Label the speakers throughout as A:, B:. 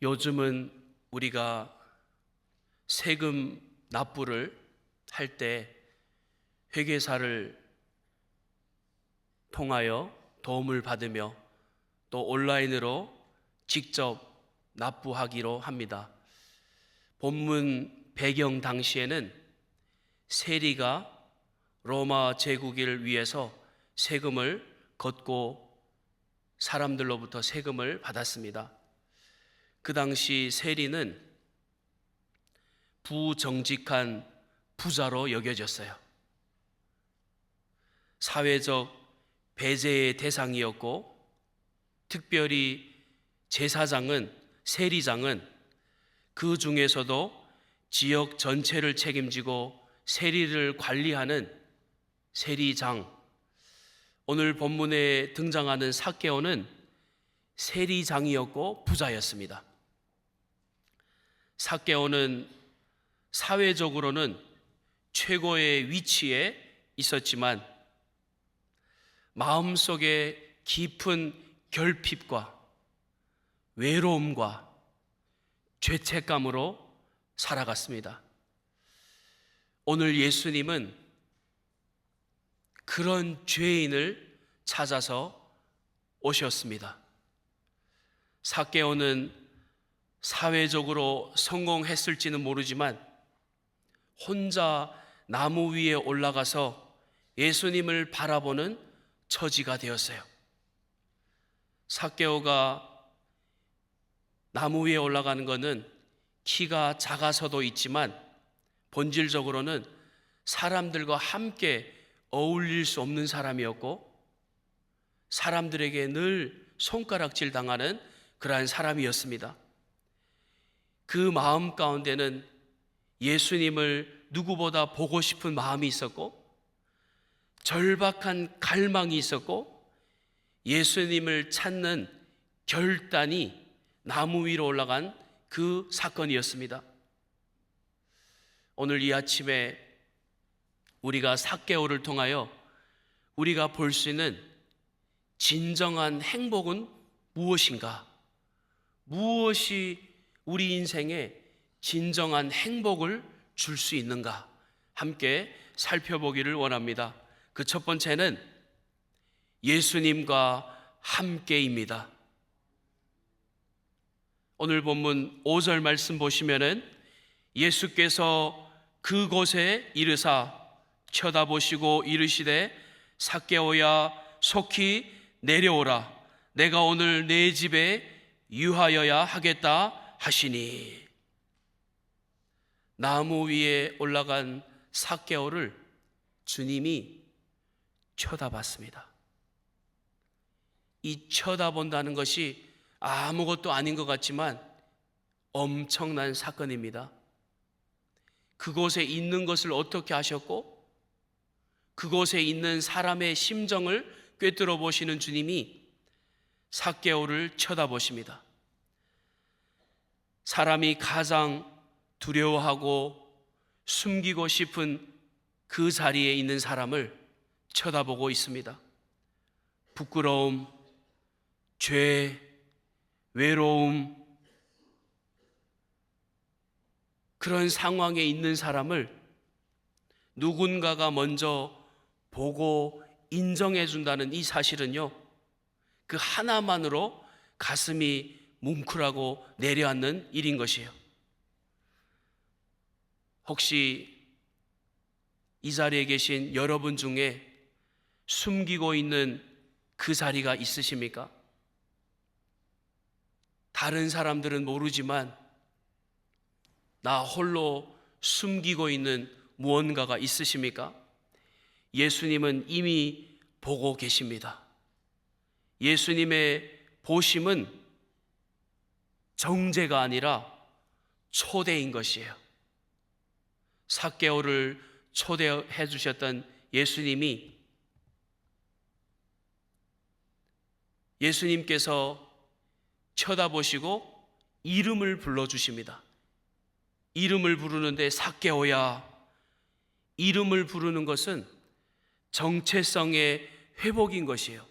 A: 요즘은 우리가 세금 납부를 할 때 회계사를 통하여 도움을 받으며 또 온라인으로 직접 납부하기로 합니다. 본문 배경 당시에는 세리가 로마 제국을 위해서 세금을 걷고 사람들로부터 세금을 받았습니다. 그 당시 세리는 부정직한 부자로 여겨졌어요. 사회적 배제의 대상이었고, 특별히 제사장은, 세리장은 그 중에서도 지역 전체를 책임지고 세리를 관리하는 세리장, 오늘 본문에 등장하는 삭개오는 세리장이었고 부자였습니다. 삭개오는 사회적으로는 최고의 위치에 있었지만 마음속에 깊은 결핍과 외로움과 죄책감으로 살아갔습니다. 오늘 예수님은 그런 죄인을 찾아서 오셨습니다. 삭개오는 사회적으로 성공했을지는 모르지만 혼자 나무 위에 올라가서 예수님을 바라보는 처지가 되었어요. 삭개오가 나무 위에 올라가는 것은 키가 작아서도 있지만 본질적으로는 사람들과 함께 어울릴 수 없는 사람이었고 사람들에게 늘 손가락질 당하는 그러한 사람이었습니다. 그 마음 가운데는 예수님을 누구보다 보고 싶은 마음이 있었고 절박한 갈망이 있었고 예수님을 찾는 결단이 나무 위로 올라간 그 사건이었습니다. 오늘 이 아침에 우리가 삭개오를 통하여 우리가 볼 수 있는 진정한 행복은 무엇인가? 무엇이 우리 인생에 진정한 행복을 줄 수 있는가? 함께 살펴보기를 원합니다. 그 첫 번째는 예수님과 함께입니다. 오늘 본문 5절 말씀 보시면은 예수께서 그곳에 이르사 쳐다보시고 이르시되 삭개오야 속히 내려오라 내가 오늘 내 집에 유하여야 하겠다 하시니. 나무 위에 올라간 삭개오를 주님이 쳐다봤습니다. 이 쳐다본다는 것이 아무것도 아닌 것 같지만 엄청난 사건입니다. 그곳에 있는 것을 어떻게 하셨고 그곳에 있는 사람의 심정을 꿰뚫어 보시는 주님이 삭개오를 쳐다보십니다. 사람이 가장 두려워하고 숨기고 싶은 그 자리에 있는 사람을 쳐다보고 있습니다. 부끄러움, 죄, 외로움, 그런 상황에 있는 사람을 누군가가 먼저 보고 인정해 준다는 이 사실은요, 그 하나만으로 가슴이 뭉클하고 내려앉는 일인 것이에요. 혹시 이 자리에 계신 여러분 중에 숨기고 있는 그 자리가 있으십니까? 다른 사람들은 모르지만 나 홀로 숨기고 있는 무언가가 있으십니까? 예수님은 이미 보고 계십니다. 예수님의 보심은 정죄가 아니라 초대인 것이에요. 삭개오를 초대해 주셨던 예수님께서 쳐다보시고 이름을 불러주십니다. 이름을 부르는데 삭개오야, 이름을 부르는 것은 정체성의 회복인 것이에요.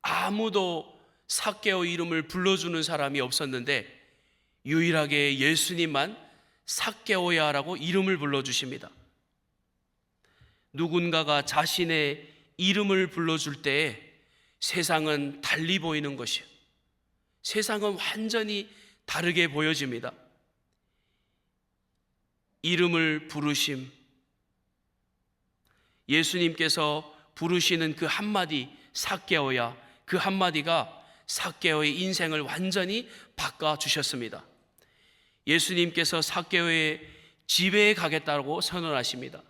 A: 아무도 삭개오 이름을 불러주는 사람이 없었는데 유일하게 예수님만 삭개오야라고 이름을 불러주십니다. 누군가가 자신의 이름을 불러줄 때에 세상은 달리 보이는 것이요, 세상은 완전히 다르게 보여집니다. 이름을 부르심, 예수님께서 부르시는 그 한마디 삭개오야, 그 한마디가 삭개오의 인생을 완전히 바꿔주셨습니다. 예수님께서 삭개오의 집에 가겠다고 선언하십니다.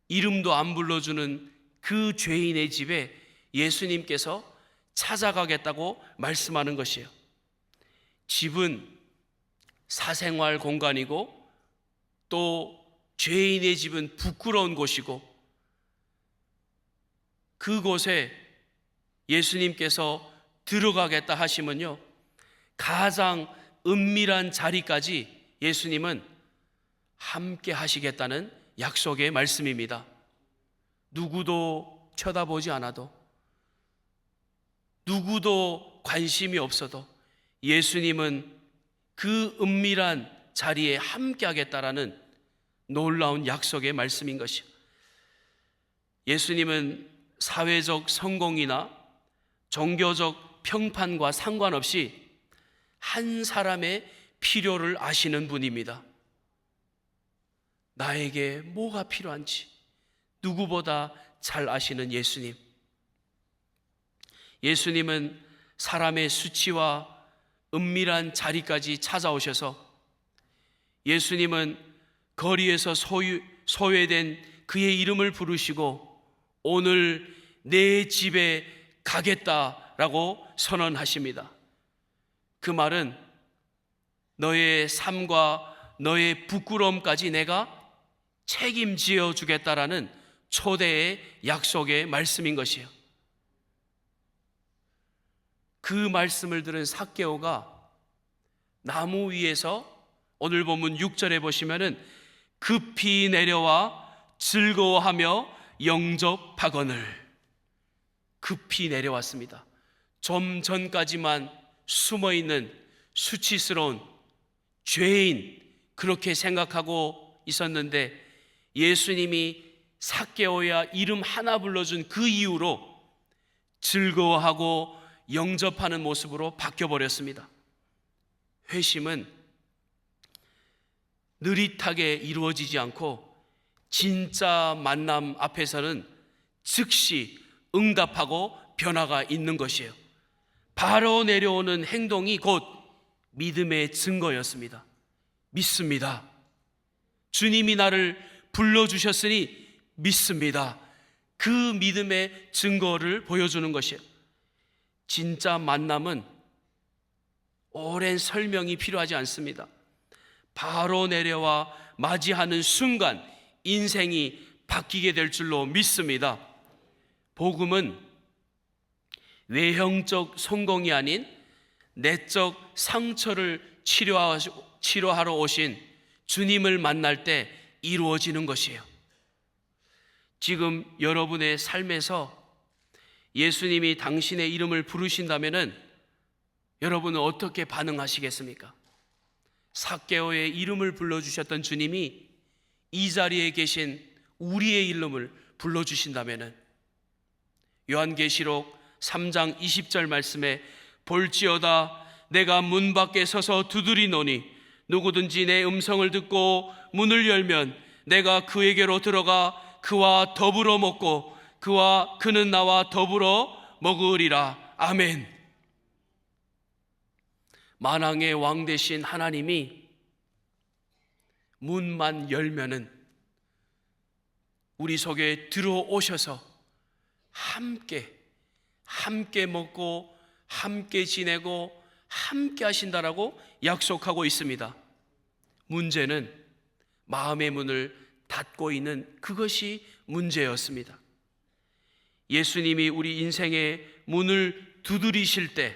A: 이름도 안 불러주는 그 죄인의 집에 예수님께서 찾아가겠다고 말씀하는 것이에요. 집은 사생활 공간이고 또 죄인의 집은 부끄러운 곳이고, 그곳에 예수님께서 들어가겠다 하시면요, 가장 은밀한 자리까지 예수님은 함께 하시겠다는 약속의 말씀입니다. 누구도 쳐다보지 않아도, 누구도 관심이 없어도 예수님은 그 은밀한 자리에 함께 하겠다라는 놀라운 약속의 말씀인 것이요, 예수님은 사회적 성공이나 종교적 평판과 상관없이 한 사람의 필요를 아시는 분입니다. 나에게 뭐가 필요한지 누구보다 잘 아시는 예수님. 예수님은 사람의 수치와 은밀한 자리까지 찾아오셔서, 예수님은 거리에서 소외된 그의 이름을 부르시고 오늘 내 집에 가겠다라고 선언하십니다. 그 말은 너의 삶과 너의 부끄러움까지 내가 책임지어 주겠다라는 초대의 약속의 말씀인 것이에요. 그 말씀을 들은 삭개오가 나무 위에서, 오늘 본문 6절에 보시면은 급히 내려와 즐거워하며 영접하거늘, 급히 내려왔습니다. 좀 전까지만 숨어있는 수치스러운 죄인, 그렇게 생각하고 있었는데 예수님이 삭개오야 이름 하나 불러준 그 이후로 즐거워하고 영접하는 모습으로 바뀌어버렸습니다. 회심은 느릿하게 이루어지지 않고 진짜 만남 앞에서는 즉시 응답하고 변화가 있는 것이에요. 바로 내려오는 행동이 곧 믿음의 증거였습니다. 믿습니다. 주님이 나를 불러주셨으니 믿습니다. 그 믿음의 증거를 보여주는 것이에요. 진짜 만남은 오랜 설명이 필요하지 않습니다. 바로 내려와 맞이하는 순간 인생이 바뀌게 될 줄로 믿습니다. 복음은 외형적 성공이 아닌 내적 상처를 치료하러 오신 주님을 만날 때 이루어지는 것이에요. 지금 여러분의 삶에서 예수님이 당신의 이름을 부르신다면은 여러분은 어떻게 반응하시겠습니까? 삭개오의 이름을 불러주셨던 주님이 이 자리에 계신 우리의 이름을 불러주신다면은, 요한계시록 3장 20절 말씀에 볼지어다 내가 문 밖에 서서 두드리노니 누구든지 내 음성을 듣고 문을 열면 내가 그에게로 들어가 그와 더불어 먹고 그는 나와 더불어 먹으리라. 아멘. 만왕의 왕 되신 하나님이 문만 열면은 우리 속에 들어오셔서 함께 먹고 함께 지내고 함께 하신다라고 약속하고 있습니다. 문제는 마음의 문을 닫고 있는 그것이 문제였습니다. 예수님이 우리 인생의 문을 두드리실 때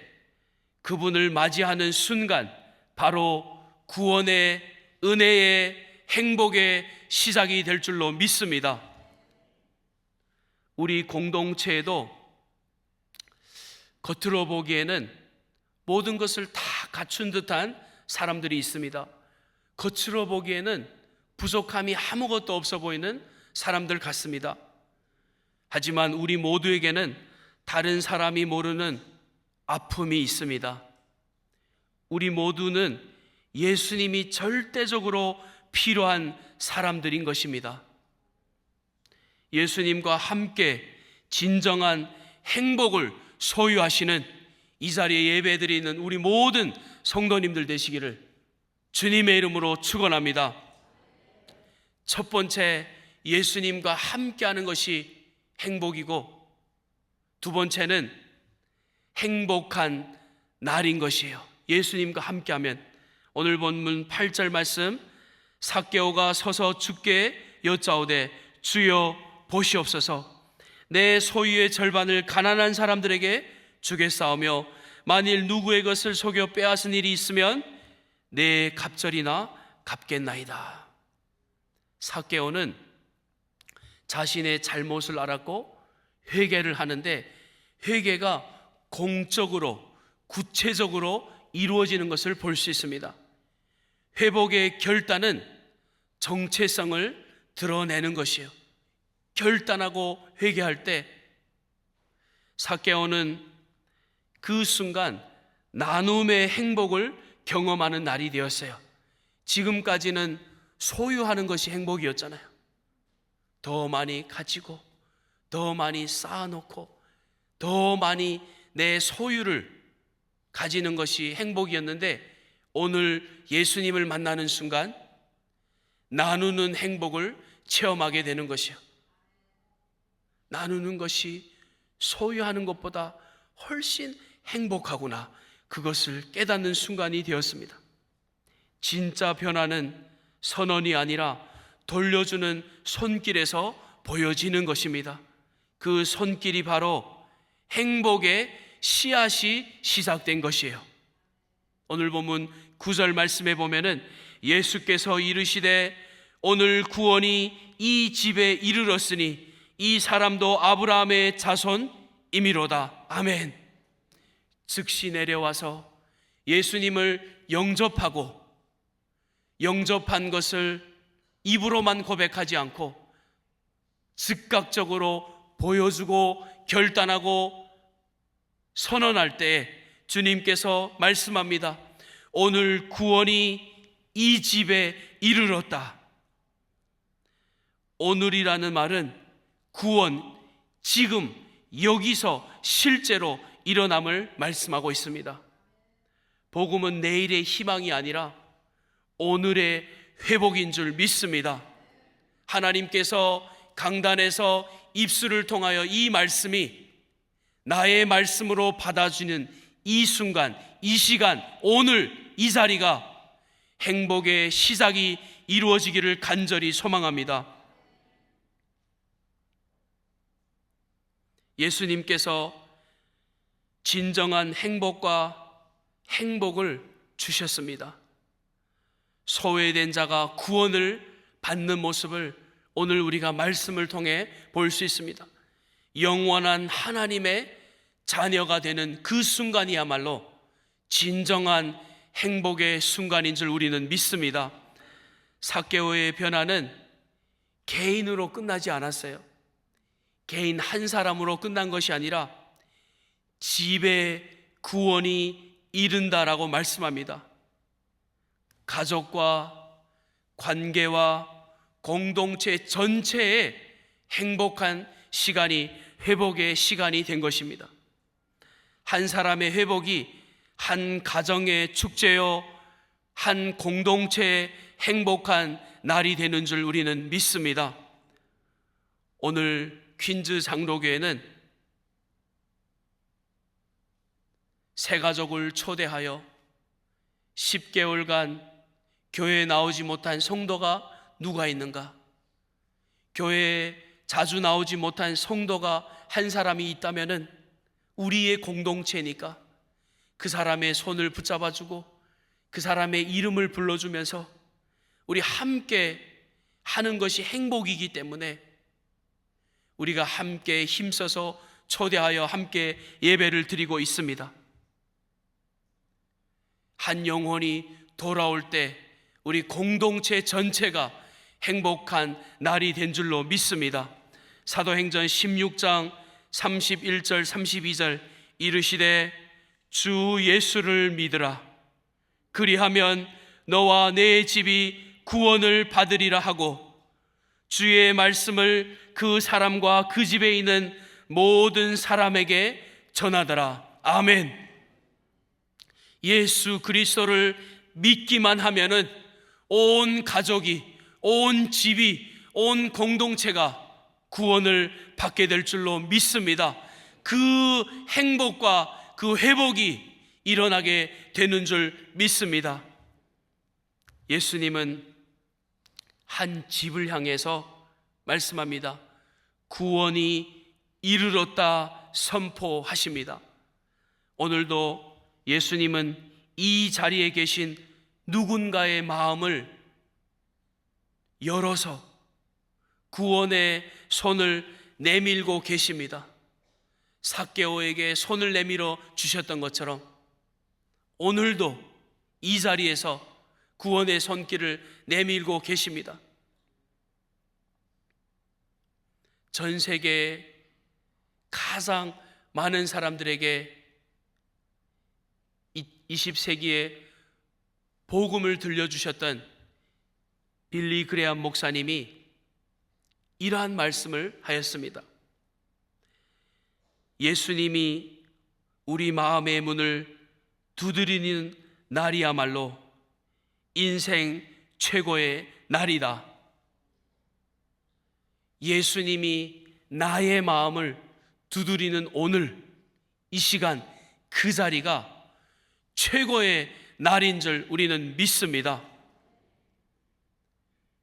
A: 그분을 맞이하는 순간 바로 구원의, 은혜의, 행복의 시작이 될 줄로 믿습니다. 우리 공동체에도 겉으로 보기에는 모든 것을 다 갖춘 듯한 사람들이 있습니다. 겉으로 보기에는 부족함이 아무것도 없어 보이는 사람들 같습니다. 하지만 우리 모두에게는 다른 사람이 모르는 아픔이 있습니다. 우리 모두는 예수님이 절대적으로 필요한 사람들인 것입니다. 예수님과 함께 진정한 행복을 소유하시는 이 자리에 예배드리는 우리 모든 성도님들 되시기를 주님의 이름으로 축원합니다. 첫 번째, 예수님과 함께하는 것이 행복이고, 두 번째는 행복한 날인 것이에요. 예수님과 함께하면, 오늘 본문 8절 말씀, 삭개오가 서서 주께 여짜오되 주여 보시옵소서, 내 소유의 절반을 가난한 사람들에게 주겠사오며 만일 누구의 것을 속여 빼앗은 일이 있으면 내 갑절이나 갚겠나이다. 삭개오는 자신의 잘못을 알았고 회개를 하는데, 회개가 공적으로 구체적으로 이루어지는 것을 볼 수 있습니다. 회복의 결단은 정체성을 드러내는 것이에요. 결단하고 회개할 때 삭개오는 그 순간 나눔의 행복을 경험하는 날이 되었어요. 지금까지는 소유하는 것이 행복이었잖아요. 더 많이 가지고, 더 많이 쌓아놓고, 더 많이 내 소유를 가지는 것이 행복이었는데, 오늘 예수님을 만나는 순간 나누는 행복을 체험하게 되는 것이요. 나누는 것이 소유하는 것보다 훨씬 행복하구나, 그것을 깨닫는 순간이 되었습니다. 진짜 변화는 선언이 아니라 돌려주는 손길에서 보여지는 것입니다. 그 손길이 바로 행복의 씨앗이 시작된 것이에요. 오늘 본문 9절 말씀에 보면은 예수께서 이르시되 오늘 구원이 이 집에 이르렀으니 이 사람도 아브라함의 자손이미로다. 아멘. 즉시 내려와서 예수님을 영접한 것을 입으로만 고백하지 않고 즉각적으로 보여주고 결단하고 선언할 때에 주님께서 말씀합니다. 오늘 구원이 이 집에 이르렀다. 오늘이라는 말은 구원, 지금 여기서 실제로 일어남을 말씀하고 있습니다. 복음은 내일의 희망이 아니라 오늘의 회복인 줄 믿습니다. 하나님께서 강단에서 입술을 통하여 이 말씀이 나의 말씀으로 받아주는 이 순간, 이 시간, 오늘 이 자리가 행복의 시작이 이루어지기를 간절히 소망합니다. 예수님께서 진정한 행복과 행복을 주셨습니다. 소외된 자가 구원을 받는 모습을 오늘 우리가 말씀을 통해 볼 수 있습니다. 영원한 하나님의 자녀가 되는 그 순간이야말로 진정한 행복의 순간인 줄 우리는 믿습니다. 삭개오의 변화는 개인으로 끝나지 않았어요. 개인 한 사람으로 끝난 것이 아니라 집의 구원이 이른다라고 말씀합니다. 가족과 관계와 공동체 전체의 행복한 시간이 회복의 시간이 된 것입니다. 한 사람의 회복이 한 가정의 축제요, 한 공동체의 행복한 날이 되는 줄 우리는 믿습니다. 오늘 퀸즈 장로교회는 새 가족을 초대하여 10개월간 교회에 나오지 못한 성도가 누가 있는가? 교회에 자주 나오지 못한 성도가 한 사람이 있다면은 우리의 공동체니까 그 사람의 손을 붙잡아주고 그 사람의 이름을 불러주면서 우리 함께 하는 것이 행복이기 때문에 우리가 함께 힘써서 초대하여 함께 예배를 드리고 있습니다. 한 영혼이 돌아올 때 우리 공동체 전체가 행복한 날이 된 줄로 믿습니다. 사도행전 16장 31절 32절 이르시되 주 예수를 믿으라. 그리하면 너와 내 집이 구원을 받으리라 하고 주의 말씀을 그 사람과 그 집에 있는 모든 사람에게 전하더라. 아멘. 예수 그리스도를 믿기만 하면은 온 가족이, 온 집이, 온 공동체가 구원을 받게 될 줄로 믿습니다. 그 행복과 그 회복이 일어나게 되는 줄 믿습니다. 예수님은 한 집을 향해서 말씀합니다. 구원이 이르렀다 선포하십니다. 오늘도 예수님은 이 자리에 계신 누군가의 마음을 열어서 구원의 손을 내밀고 계십니다. 삭개오에게 손을 내밀어 주셨던 것처럼 오늘도 이 자리에서 구원의 손길을 내밀고 계십니다. 전 세계에 가장 많은 사람들에게 20세기에 복음을 들려주셨던 빌리 그레암 목사님이 이러한 말씀을 하였습니다. 예수님이 우리 마음의 문을 두드리는 날이야말로 인생 최고의 날이다. 예수님이 나의 마음을 두드리는 오늘 이 시간 그 자리가 최고의 날인 줄 우리는 믿습니다.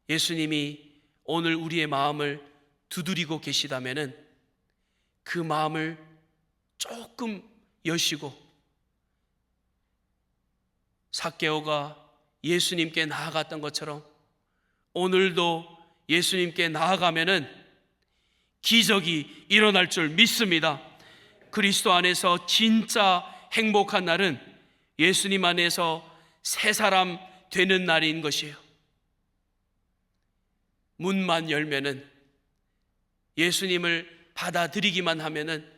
A: 예수님이 오늘 우리의 마음을 두드리고 계시다면은 그 마음을 조금 여시고 삭개오가 예수님께 나아갔던 것처럼 오늘도 예수님께 나아가면은 기적이 일어날 줄 믿습니다. 그리스도 안에서 진짜 행복한 날은 예수님 안에서 새 사람 되는 날인 것이에요. 문만 열면은 예수님을 받아들이기만 하면은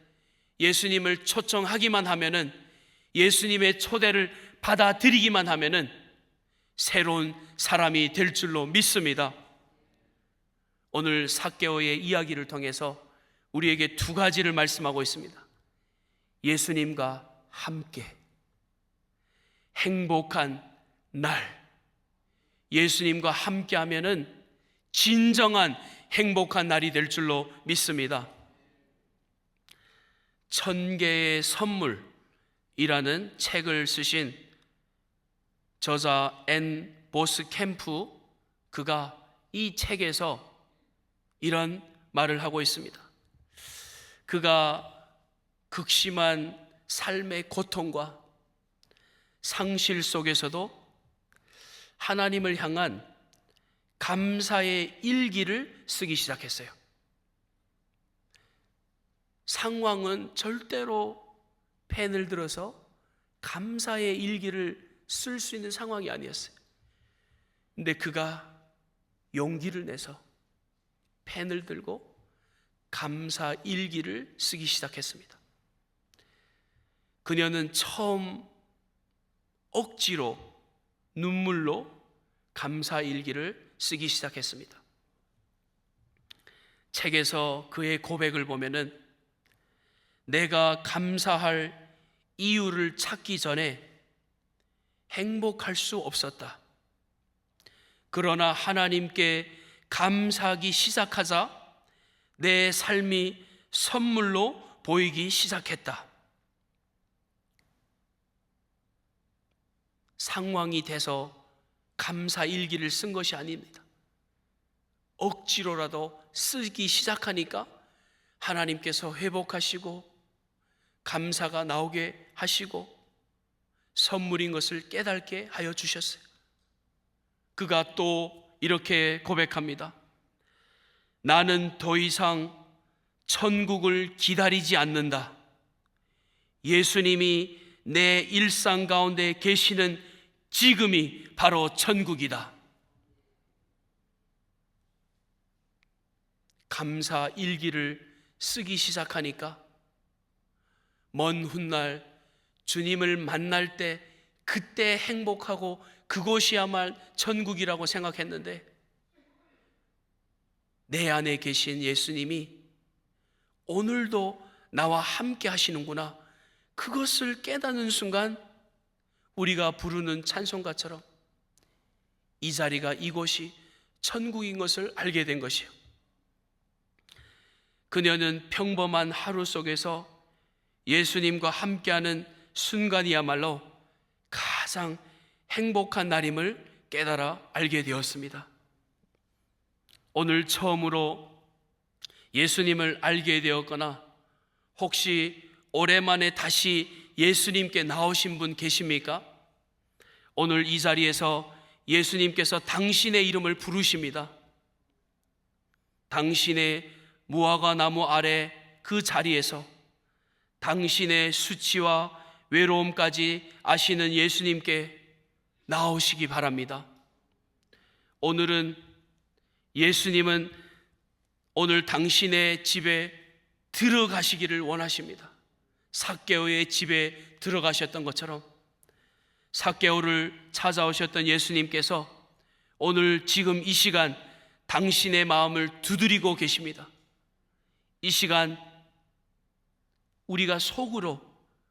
A: 예수님을 초청하기만 하면은 예수님의 초대를 받아들이기만 하면은 새로운 사람이 될 줄로 믿습니다. 오늘 삭개오의 이야기를 통해서 우리에게 두 가지를 말씀하고 있습니다. 예수님과 함께 행복한 날, 예수님과 함께 하면은 진정한 행복한 날이 될 줄로 믿습니다. 1000개의 선물이라는 책을 쓰신 저자 앤 보스 캠프, 그가 이 책에서 이런 말을 하고 있습니다. 그가 극심한 삶의 고통과 상실 속에서도 하나님을 향한 감사의 일기를 쓰기 시작했어요. 상황은 절대로 펜을 들어서 감사의 일기를 쓸 수 있는 상황이 아니었어요. 근데 그가 용기를 내서 펜을 들고 감사 일기를 쓰기 시작했습니다. 그녀는 처음 억지로 눈물로 감사 일기를 쓰기 시작했습니다. 책에서 그의 고백을 보면은 내가 감사할 이유를 찾기 전에 행복할 수 없었다. 그러나 하나님께 감사하기 시작하자 내 삶이 선물로 보이기 시작했다. 상황이 돼서 감사 일기를 쓴 것이 아닙니다. 억지로라도 쓰기 시작하니까 하나님께서 회복하시고 감사가 나오게 하시고 선물인 것을 깨닫게 하여 주셨어요. 그가 또 이렇게 고백합니다. 나는 더 이상 천국을 기다리지 않는다. 예수님이 내 일상 가운데 계시는 지금이 바로 천국이다. 감사 일기를 쓰기 시작하니까 먼 훗날 주님을 만날 때 그때 행복하고 그곳이야말로 천국이라고 생각했는데, 내 안에 계신 예수님이 오늘도 나와 함께 하시는구나, 그것을 깨닫는 순간 우리가 부르는 찬송가처럼 이 자리가, 이곳이 천국인 것을 알게 된 것이요. 그녀는 평범한 하루 속에서 예수님과 함께하는 순간이야말로 가장 행복한 날임을 깨달아 알게 되었습니다. 오늘 처음으로 예수님을 알게 되었거나 혹시 오랜만에 다시 예수님께 나오신 분 계십니까? 오늘 이 자리에서 예수님께서 당신의 이름을 부르십니다. 당신의 무화과 나무 아래 그 자리에서 당신의 수치와 외로움까지 아시는 예수님께 나오시기 바랍니다. 오늘은 예수님은 오늘 당신의 집에 들어가시기를 원하십니다. 삭개오의 집에 들어가셨던 것처럼 삭개오를 찾아오셨던 예수님께서 오늘 지금 이 시간 당신의 마음을 두드리고 계십니다. 이 시간 우리가 속으로,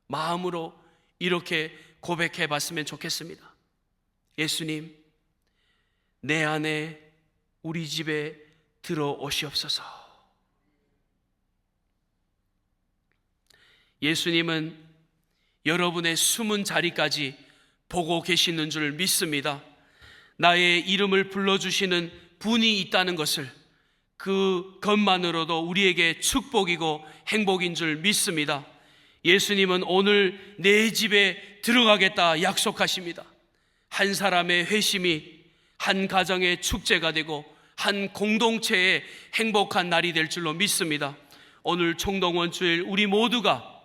A: 마음으로 이렇게 고백해 봤으면 좋겠습니다. 예수님, 내 안에 우리 집에 들어오시옵소서. 예수님은 여러분의 숨은 자리까지 보고 계시는 줄 믿습니다. 나의 이름을 불러주시는 분이 있다는 것을, 그것만으로도 우리에게 축복이고 행복인 줄 믿습니다. 예수님은 오늘 내 집에 들어가겠다 약속하십니다. 한 사람의 회심이 한 가정의 축제가 되고 한 공동체의 행복한 날이 될 줄로 믿습니다. 오늘 총동원 주일 우리 모두가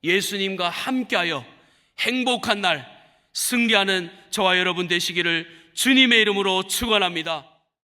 A: 예수님과 함께하여 행복한 날 승리하는 저와 여러분 되시기를 주님의 이름으로 축원합니다.